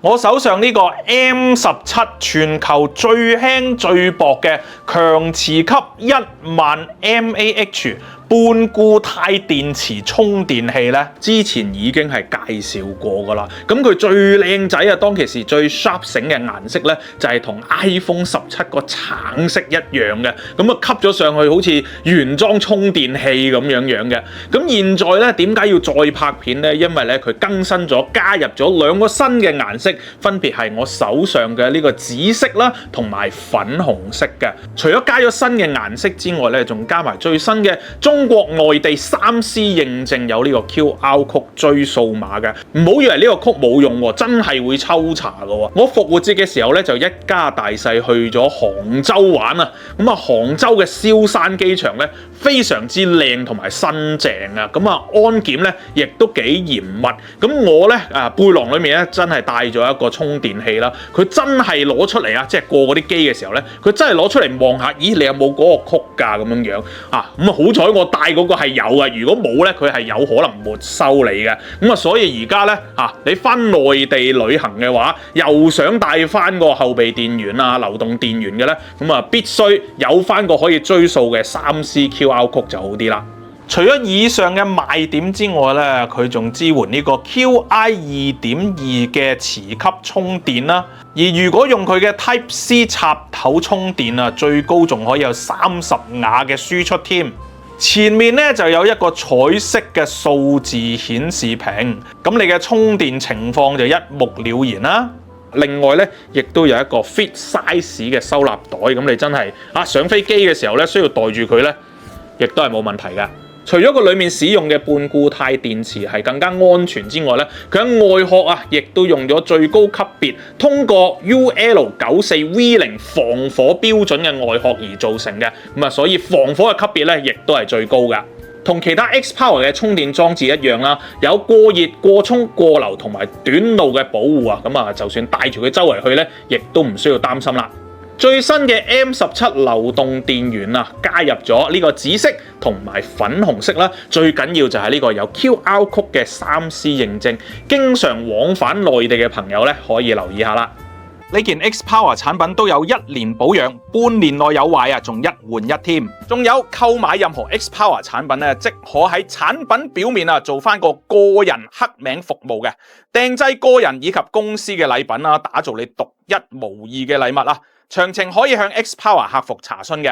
我手上呢個 M17 全球最輕最薄嘅強磁級10000 mAh 半固態電池充電器咧，之前已經係介紹過噶啦。咁佢最靚仔啊，當其時最 sharp 醒嘅顏色咧，就係同 iPhone 17個橙色一樣嘅。咁啊吸咗上去好似原裝充電器咁樣嘅。咁現在咧點解要再拍片咧？因為咧佢更新咗，加入咗兩個新嘅顏色，分別係我手上嘅呢個紫色啦，同埋粉紅色嘅。除咗加咗新嘅顏色之外咧，仲加埋最新嘅中國內地3C 認證有呢個 QR Code 追數碼嘅，唔好以為呢個曲冇用喎，真係會抽查嘅喎。我復活節嘅時候咧就一家大細去咗杭州玩啊，咁啊杭州嘅蕭山機場咧非常之靚同埋新淨啊，咁啊安檢咧亦都幾嚴密。咁我咧背囊裏面咧真係帶咗一個充電器啦，佢真係攞出嚟啊，即係過嗰啲機嘅時候咧，佢真係攞出嚟望下，咦你有冇嗰個曲㗎咁樣樣啊？咁啊好彩我帶嗰個係有嘅，如果冇咧，佢係有可能沒收你嘅。咁啊，所以而家咧你翻內地旅行嘅話，又想帶翻個後備電源啊、流動電源嘅咧，咁啊必須有翻個可以追溯嘅3C QR Code 就好啲啦。除咗以上嘅賣點之外咧，佢仲支援呢個 QI 2.2嘅磁吸充電啦。而如果用佢嘅 Type C 插頭充電啊，最高仲可以有30瓦嘅輸出添。前面咧就有一個彩色嘅數字顯示屏，咁你嘅充電情況就一目了然啦。另外咧，亦都有一個 fit size 嘅收納袋，咁你真係上飛機嘅時候咧，需要袋住佢咧，亦都係冇問題嘅。除咗個裡面使用嘅半固態電池係更加安全之外咧，佢喺外殼亦都用咗最高級別通過 UL94V0 防火標準嘅外殼而造成嘅，咁啊所以防火嘅級別咧亦都係最高㗎。同其他 XPower 嘅充電裝置一樣啦，有過熱、過充、過流同埋短路嘅保護啊，咁啊就算帶住佢周圍去咧，亦都唔需要擔心啦。最新嘅 M17 流動電源加入咗呢個紫色同埋粉紅色啦，最緊要就係呢個有 QR Code 嘅3C 認證，經常往返內地嘅朋友咧可以留意下啦。呢件 XPower 產品都有1年保養，半年內有壞仲一換一添。仲有購買任何 XPower 產品咧，即可喺產品表面做翻個個人刻名服務嘅，訂製個人以及公司嘅禮品打造你獨一無二嘅禮物詳情可以向 XPower 客服查詢嘅。